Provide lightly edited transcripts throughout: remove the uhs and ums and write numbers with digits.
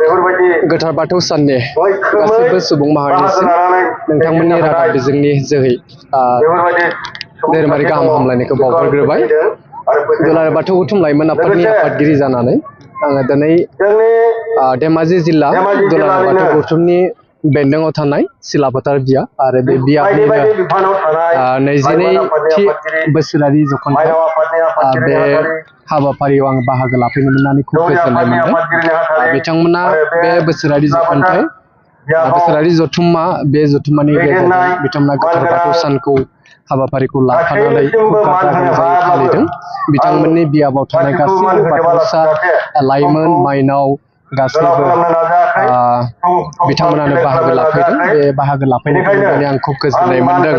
गोथार बाथौ साननि गासैबो सुबुं माहारिनिसिम नोंथांमोननि रादाब बिजोंनि जोहै धोरोमारि गाहाम हामलायनायखौ बावहरग्रोबाय। दुलाराय बाथौ गौथुम लाइमोन आफादनि आफादगिरि जानानै आङो दिनै धेमाजि जिल्ला दुलाराय बाथौ गौथुमनि बेन्दोङाव थानाय सिलाफोथार बिया आरो बे बियानिनो 22थि बोसोरारि जखनथाइ बे हाबाफारियाव आं बाहागो लाफैनो मोननानै खुब गोजोननाय मोनदों। बिथांमोना बे बोसोरारि जखनथाइ बोसोरारि जथुम्मा बे जथुम्मानि गेजेरजों बिथांमोना गोथार बाथौ सानखौ हाबाफारिखौ लाफानानै खुब गाजा गोमजायै फालिदों। बिथांमोननि बियाबाव थानाय गासैबो बाथौसा लाइमोन माइनाव गासैबो बिथांमोनानो बाहागो लाफैदों। बे बाहागो लाफैनायखौ नुनानै आं खुब गोजोननाय मोनदों।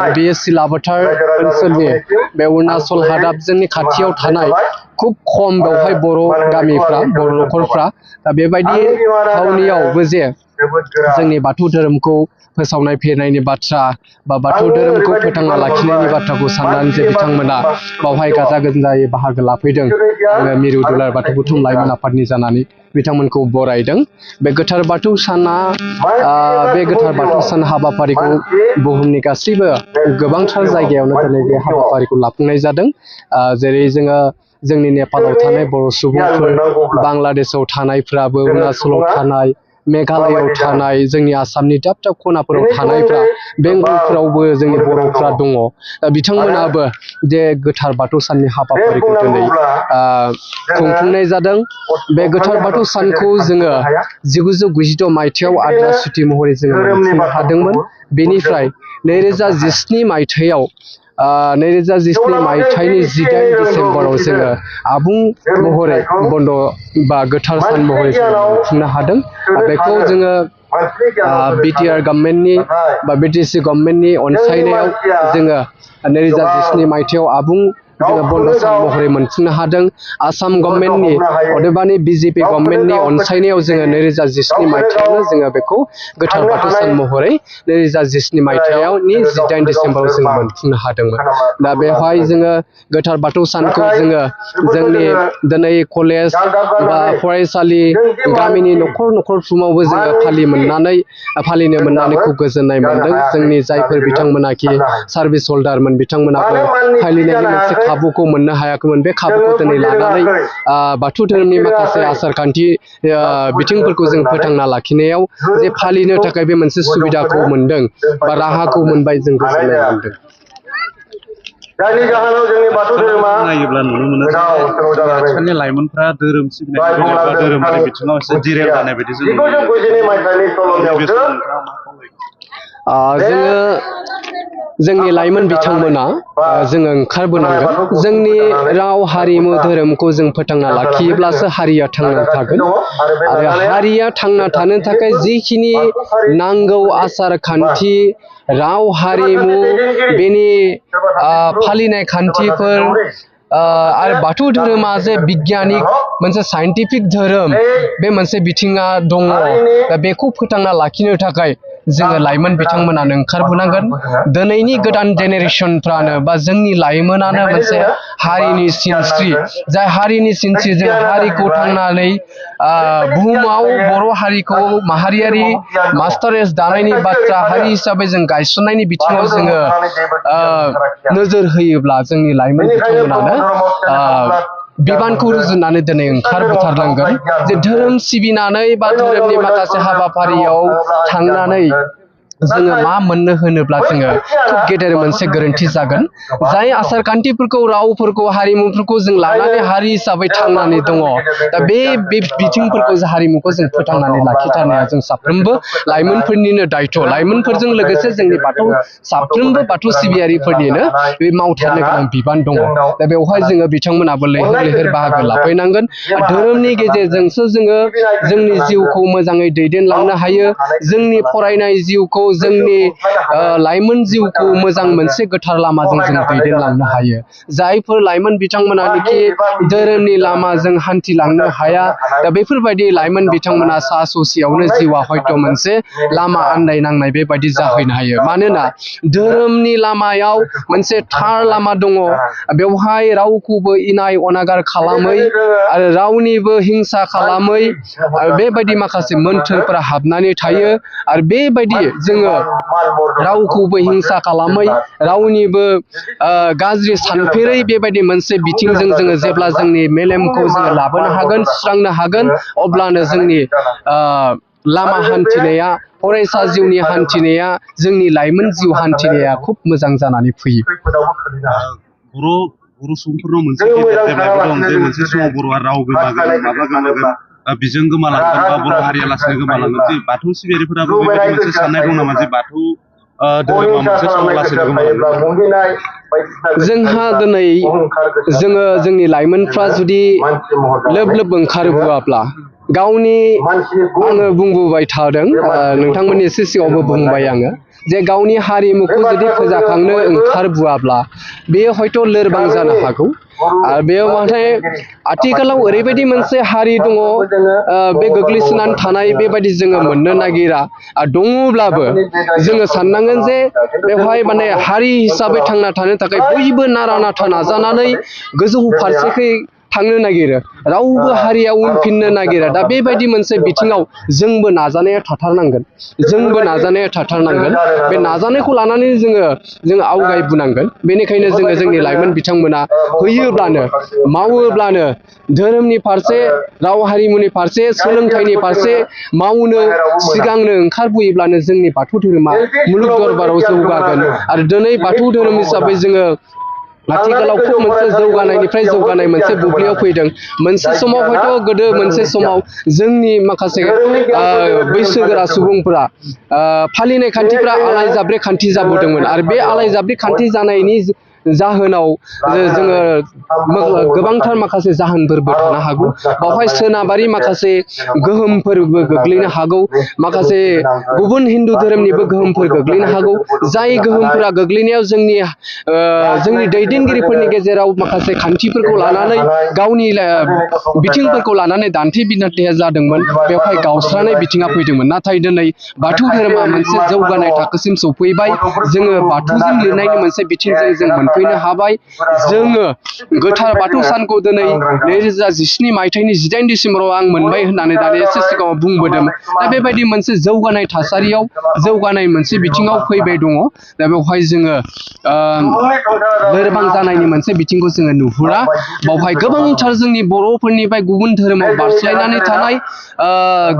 आरो बे सिलाफोथार ओनसोलनि बे अरुणाचल हादाबजोंनि खाथियाव थानाय खुब खम बेवहाय बर' गामिफ्रा बर' न'खरफ्रा दा बेबायदि थावनियावबो जे जोंनि बाथौ धोरोमखौ फोसावनाय फेरनायनि बाथ्रा बा बाथौ धोरोमखौ फोथांना लाखिनायनि बाथ्राखौ साननानै जे बिथांमोना बावहाय गाजा गोमजायै बाहागो लाफैदों। आङो मिरु दुलाराय बाथौ गौथुम लाइमोन आफादनि जानानै बिथांमोनखौ बरायदों। बे गोथार बाथौ साना बे गोथार बाथौ सान हाबाफारिखौ बुहुमनि गासैबो गोबांथार जायगायावनो दिनै बे हाबाफारिखौ लाफुंनाय जादों। जेरै जोंनि नेपालाव थानाय बर' सुबुंफोर, बांलादेशआव थानायफ्राबो, अरुणाचलाव थानाय, मेघालयआव थानाय, जोंनि आसामनि दाब दाब खनाफोराव थानायफ्रा, बेंगलफ्रावबो जोंनि बर'फ्रा दङ। बिथांमोनाबो जे गोथार बाथौ साननि हाबाफारिखौ दिनै खुंफुंनाय जादों। बे गोथार बाथौ सानखौ जोङो 1992 मायथाइयाव आद्रा सुथि महरै जोङो मोनफुंनो हादोंमोन। बेनिफ्राय 2017 मायथाइयाव 2017 मायथाइनि 18 डिसेम्बराव जोङो आबुं महरै बन्द बा गोथार सान महरै जोङो खुंनो हादों। बेखौ जोङो बिटिआर गभर्नमेन्टनि बा बिटिसि गभर्नमेन्टनि अनसायनायाव जोङो 2017 मायथाइयाव आबुं जोङो बन्द सान महरै मोनफुंनो हादों। आसाम गभर्नमेन्टनि अदेबानि बिजेपि गभर्नमेन्टनि अनसायनायाव जोङो 2017 मायथाइयावनो जोङो बेखौ गोथार बाथौ सान महरै 2017 मायथाइयावनि 18 डिसेम्बराव जोङो मोनफुंनो हादोंमोन। दा बेवहाय जोङो गोथार बाथौ सानखौ जोङो जोंनि दिनै कलेज बा फरायसालि गामिनि न'खर न'खरफ्रोमावबो जोङो फालिनो मोननानै खुब गोजोननाय मोनदों। जोंनि जायफोर बिथांमोनाखि सार्भिस हल्डारमोन बिथांमोनाबो फालिनायनि मोनसे खाबुखौ मोननो हायाखैमोन। बे खाबुखौ दिनै लानानै बाथौ धोरोमनि माखासे आसार खान्थि बिथिंफोरखौ जों फोथांना लाखिनायाव जे फालिनो थाखाय बे मोनसे सुबिदाखौ मोनदों बा राहाखौ मोनबाय, जों गोजोननाय मोनदों। जायनि जाहोनाव जोंनि बाथौ धोरोमा नायोब्ला नुनो मोनो आथिखालनि लाइमोनफ्रा धोरोम सिबिनाय बा धोरोमारि बिथिङाव एसे जिरेल जानाय बायदि जों जोंनि लाइमोन बिथांमोना जोङो ओंखारबोनांगोन। जोंनि राव हारिमु धोरोमखौ जों फोथांना लाखियोब्लासो हारिया थांना थागोन। आरो हारिया थांना थानो थाखाय जिखिनि नांगौ आसार खान्थि, राव हारिमु, बेनि फालिनाय खान्थिफोर आरो बाथौ धोरोमा जे बिगियानिक मोनसे साइन्टिफिक धोरोम, बे मोनसे बिथिङा दङ। दा बेखौ फोथांना लाखिनो थाखाय जोङो लाइमोन बिथांमोनानो ओंखारबोनांगोन। दिनैनि गोदान जेनेरेसनफ्रानो बा जोंनि लाइमोनानो मोनसे हारिनि सिनस्रि, जाय हारिनि सिनस्रि जों हारिखौ थांनानै बुहुमाव बर' हारिखौ माहारियारि मास्टारेस दानायनि बाथ्रा हारि हिसाबै जों गायसननायनि बिथिङाव जोङो नोजोर होयोब्ला जोंनि लाइमोन बिथांमोनानो बिबानखौ रुजुननानै दिनै ओंखारबोथारनांगोन। जे धोरोम सिबिनानै बा धोरोमनि माखासे हाबाफारियाव थांनानै जोङो मा मोननो होनोब्ला जोङो खुब गेदेर मोनसे गोरोन्थि जागोन। जाय आसार खान्थिफोरखौ, रावफोरखौ, हारिमुफोरखौ जों लानानै हारि हिसाबै थांनानै दङ, दा बे बिथिंफोरखौ, हारिमुखौ जों फोथांनानै लाखिथारनाया जों साफ्रोमबो लाइमोनफोरनिनो दायथ'। लाइमोनफोरजों लोगोसे जोंनि साफ्रोमबो बाथौ सिबियारिफोरनिनो बे मावथारनो गोनां बिबान दङ। दा बेवहाय जोङो बिथांमोनाबो लैहोर लैहोर बाहागो लाफैनांगोन। धोरोमनि गेजेरजोंसो जोङो जोंनि जिउखौ मोजाङै दैदेनलांनो हायो। जोंनि फरायनाय जिउखौ जोंनि लाइमोन जिउखौ मोजां मोनसे गोथार लामाजों जों दैदेनलांनो हायो जायफोर लाइमोन बिथांमोनानोखि धोरोमनि लामाजों हान्थिलांनो हाया दा बेफोरबायदि लाइमोन बिथांमोना सा ससेयावनो जिउआ हयथ' मोनसे लामा आन्दायनांनाय बेबायदि जाहैनो हायो मानोना धोरोमनि लामायाव मोनसे थार लामा दङ बेवहाय रावखौबो इनाय अनागार खालामै आरो रावनिबो हिंसा खालामै आरो बेबायदि माखासे मोन्थोरफोरा हाबनानै थायो आरो बेबायदि जोङो रावखौबो हिंसा खालामै रावनिबो गाज्रि सानफेरै बेबायदि मोनसे बिथिंजों जोङो जेब्ला जोंनि मेलेमखौ जोङो लाबोनो हागोन सुस्रांनो हागोन अब्लानो जोंनि लामा हान्थिनाया फरायसा जिउनि हान्थिनाया जोंनि लाइमोन जिउ हान्थिनाया खुब मोजां जानानै फैयो बर' सुबुंफोरनाव मोनसे जेब्लायबो दं जे मोनसे समाव बर'आ राव गोमागोन माबा गोमागोन बिजों गोमालांगोन बा बर' हारिया लासैनो गोमालांगोन जे बाथौ सिबियारिफोराबो बेबायदि मोनसे साननाय दं नामा जे बाथौ धोरोमा मोनसे समाव लासैनो गोमालांगोन जोंहा दिनै जोङो जोंनि लाइमोनफ्रा जुदि लोब लोब ओंखारबोआब्ला गावनि आङो बुंबोबाय थादों नोंथांमोननि एसे सिगाङावबो बुंबाय आङो जे गावनि हारिमुखौ जुदि फोजाखांनो ओंखारबोआब्ला बेयो हयथ' लोरबां जानो हागौ आरो बेयाव नाथाय आथिखालाव ओरैबायदि मोनसे हारि दङ बे गोग्लैसोनानै थानाय बेबायदि जोङो मोननो नागिरा दङब्लाबो जोङो साननांगोन जे बेवहाय माने हारि हिसाबै थांना थानो थाखाय बयबो नारा नाथा नाजानानै गोजौ फारसेखै थांनो नागिरो रावबो हारिया उनफिननो नागिरा दा बेबायदि मोनसे बिथिङाव जोंबो नाजानाया थाथारनांगोन बे नाजानायखौ लानानै जोङो आवगायबोनांगोन बेनिखायनो जोङो जोंनि लाइमोन बिथांमोना होयोब्लानो मावोब्लानो धोरोमनि फारसे राव हारिमुनि फारसे सोलोंथाइनि फारसे मावनो सिगांनो ओंखारबोयोब्लानो जोंनि बाथौ धोरोमा मुलुग दरबाराव जौगागोन आरो दिनै बाथौ धोरोम हिसाबै जोङो आथिखालाव खुब मोनसे जौगानायनिफ्राय जौगानाय मोनसे बुब्लियाव फैदों मोनसे समाव हयथ' गोदो मोनसे समाव जोंनि माखासे बैसोगोरा सुबुंफोरा फालिनाय खान्थिफ्रा आलाय जाब्रे खान्थि जाबोदोंमोन आरो बे आलाय जाब्रे खान्थि जानायनि जाहोनाव जोङो गोबांथार माखासे जाहोनफोरबो थानो हागौ बावहाय सोनाबारि माखासे गोहोमफोरबो गोग्लैनो हागौ माखासे गुबुन हिन्दु धोरोमनिबो गोहोमफोर गोग्लैनो हागौ जाय गोहोमफोरा गोग्लैनायाव जोंनि दैदेनगिरिफोरनि गेजेराव माखासे खान्थिफोरखौ लानानै गावनि बिथिंफोरखौ लानानै दान्थे बिदान्थेया जादोंमोन बेवहाय गावस्रानाय बिथिङा फैदोंमोन नाथाय दिनै बाथौ धोरोमा मोनसे जौगानाय थाखोसिम सौफैबाय जोङो बाथौजों लिरनायनि मोनसे बिथिंजों जों मोनफैनो हाबाय जोङो गोथार बाथौ सानखौ दिनै 2017 मायथाइनि 18 डिसेम्बराव आं मोनबाय होननानै दानि एसे सिगाङाव बुंबोदों दा बेबायदि मोनसे जौगानाय थासारियाव जौगानाय मोनसे बिथिङाव फैबाय दङ दा बेवहाय जोङो लोरबां जानायनि मोनसे बिथिंखौ जोङो नुहुरा बावहाय गोबांथार जोंनि बर'फोरनिफ्राय गुबुन धोरोमाव बारस्लायनानै थानाय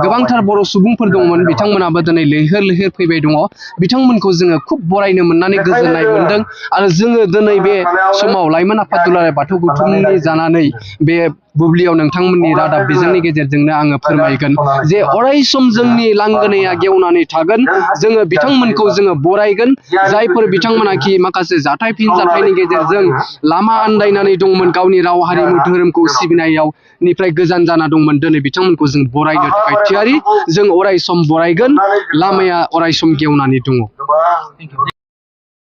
गोबांथार बर' सुबुंफोर दंमोन बिथांमोनाबो दिनै लैहोर लैहोर फैबाय दङ बिथांमोनखौ जोङो खुब बरायनो मोननानै गोजोननाय मोनदों आरो जोङो दिनै बे समाव लाइमोन आफाद दुलाराय बाथौ गौथुमनि जानानै बे बुब्लियाव नोंथांमोननि रादाब बिजोंनि गेजेरजोंनो आङो फोरमायगोन जे अराय सम जोंनि लांगोनाया गेवनानै थागोन जोङो बिथांमोनखौ जोङो बरायगोन जायफोर बिथांमोनाखि माखासे जाथाय फिनजाथायनि गेजेरजों लामा आन्दायनानै दंमोन गावनि राव हारिमु धोरोमखौ सिबिनायाव निफ्राय गोजान जाना दंमोन दिनै बिथांमोनखौ जों बरायनो थाखाय थियारि जों अराय सम बरायगोन लामाया अराय सम गेवनानै दङ